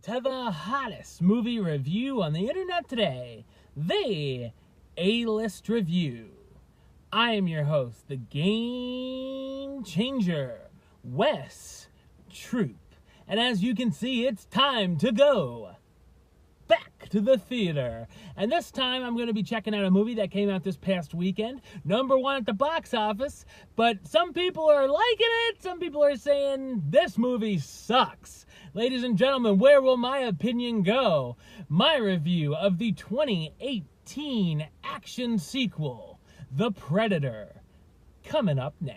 to the hottest movie review on the internet today, the A-List Review. I am your host, the Game Changer, Wes Troop. And as you can see, it's time to go back to the theater. And this time I'm going to be checking out a movie that came out this past weekend. #1 at the box office. But some people are liking it. Some people are saying this movie sucks. Ladies and gentlemen, where will my opinion go? My review of the 2018 action sequel, The Predator, coming up now.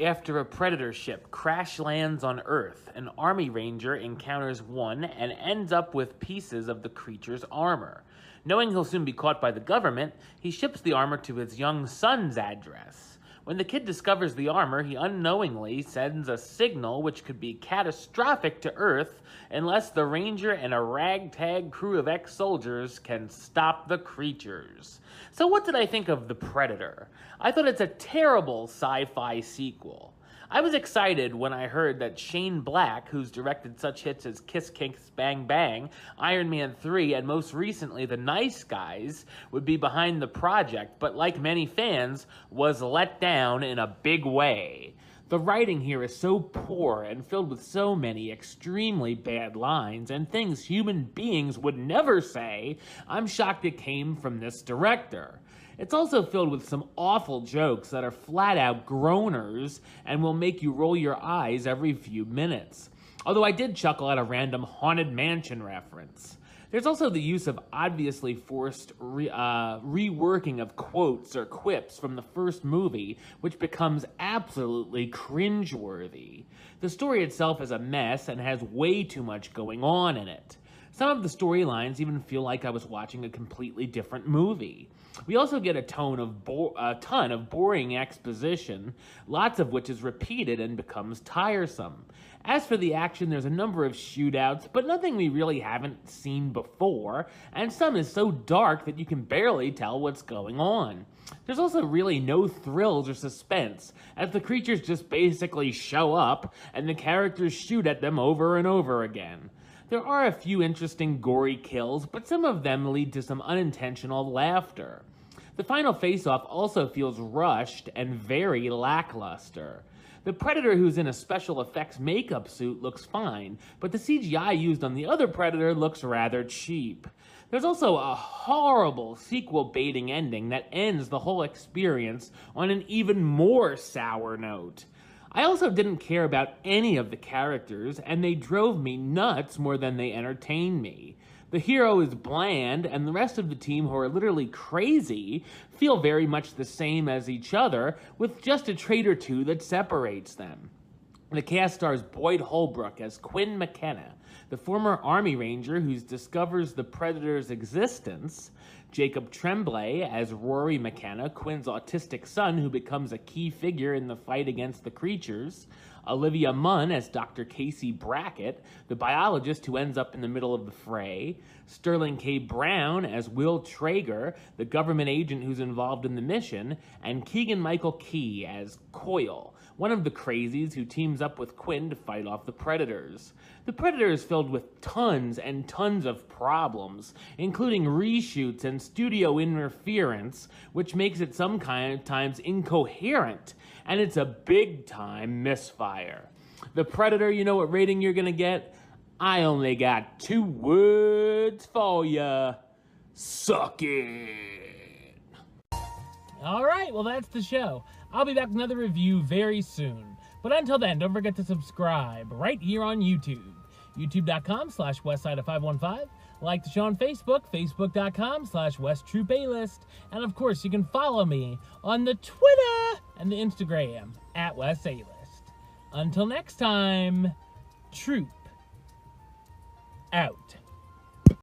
After a Predator ship crash lands on Earth, an Army Ranger encounters one and ends up with pieces of the creature's armor. Knowing he'll soon be caught by the government, he ships the armor to his young son's address. When the kid discovers the armor, he unknowingly sends a signal which could be catastrophic to Earth unless the Ranger and a ragtag crew of ex-soldiers can stop the creatures. So what did I think of The Predator? I thought it's a terrible sci-fi sequel. I was excited when I heard that Shane Black, who's directed such hits as Kiss Kiss Bang Bang, Iron Man 3, and most recently The Nice Guys, would be behind the project, but like many fans, was let down in a big way. The writing here is so poor and filled with so many extremely bad lines and things human beings would never say, I'm shocked it came from this director. It's also filled with some awful jokes that are flat-out groaners and will make you roll your eyes every few minutes. Although I did chuckle at a random Haunted Mansion reference. There's also the use of obviously forced reworking of quotes or quips from the first movie, which becomes absolutely cringeworthy. The story itself is a mess and has way too much going on in it. Some of the storylines even feel like I was watching a completely different movie. We also get a ton of boring exposition, lots of which is repeated and becomes tiresome. As for the action, there's a number of shootouts, but nothing we really haven't seen before, and some is so dark that you can barely tell what's going on. There's also really no thrills or suspense, as the creatures just basically show up, and the characters shoot at them over and over again. There are a few interesting gory kills, but some of them lead to some unintentional laughter. The final face-off also feels rushed and very lackluster. The Predator who's in a special effects makeup suit looks fine, but the CGI used on the other Predator looks rather cheap. There's also a horrible sequel-baiting ending that ends the whole experience on an even more sour note. I also didn't care about any of the characters, and they drove me nuts more than they entertained me. The hero is bland, and the rest of the team, who are literally crazy, feel very much the same as each other, with just a trait or two that separates them. The cast stars Boyd Holbrook as Quinn McKenna, the former Army Ranger who discovers the Predator's existence, Jacob Tremblay as Rory McKenna, Quinn's autistic son who becomes a key figure in the fight against the creatures, Olivia Munn as Dr. Casey Brackett, the biologist who ends up in the middle of the fray, Sterling K. Brown as Will Traeger, the government agent who's involved in the mission, and Keegan-Michael Key as Coyle, one of the crazies who teams up with Quinn to fight off the Predators. The Predator is filled with tons and tons of problems, including reshoots and studio interference, which makes it sometimes incoherent, and it's a big-time misfire. The Predator, you know what rating you're gonna get? I only got 2 words for ya. Suck it. All right, well, that's the show. I'll be back with another review very soon. But until then, don't forget to subscribe right here on YouTube. YouTube.com/Westside515. Like the show on Facebook, Facebook.com/WestTroopAlist. And of course, you can follow me on the Twitter and the Instagram @WestAlist. Until next time, Troop out.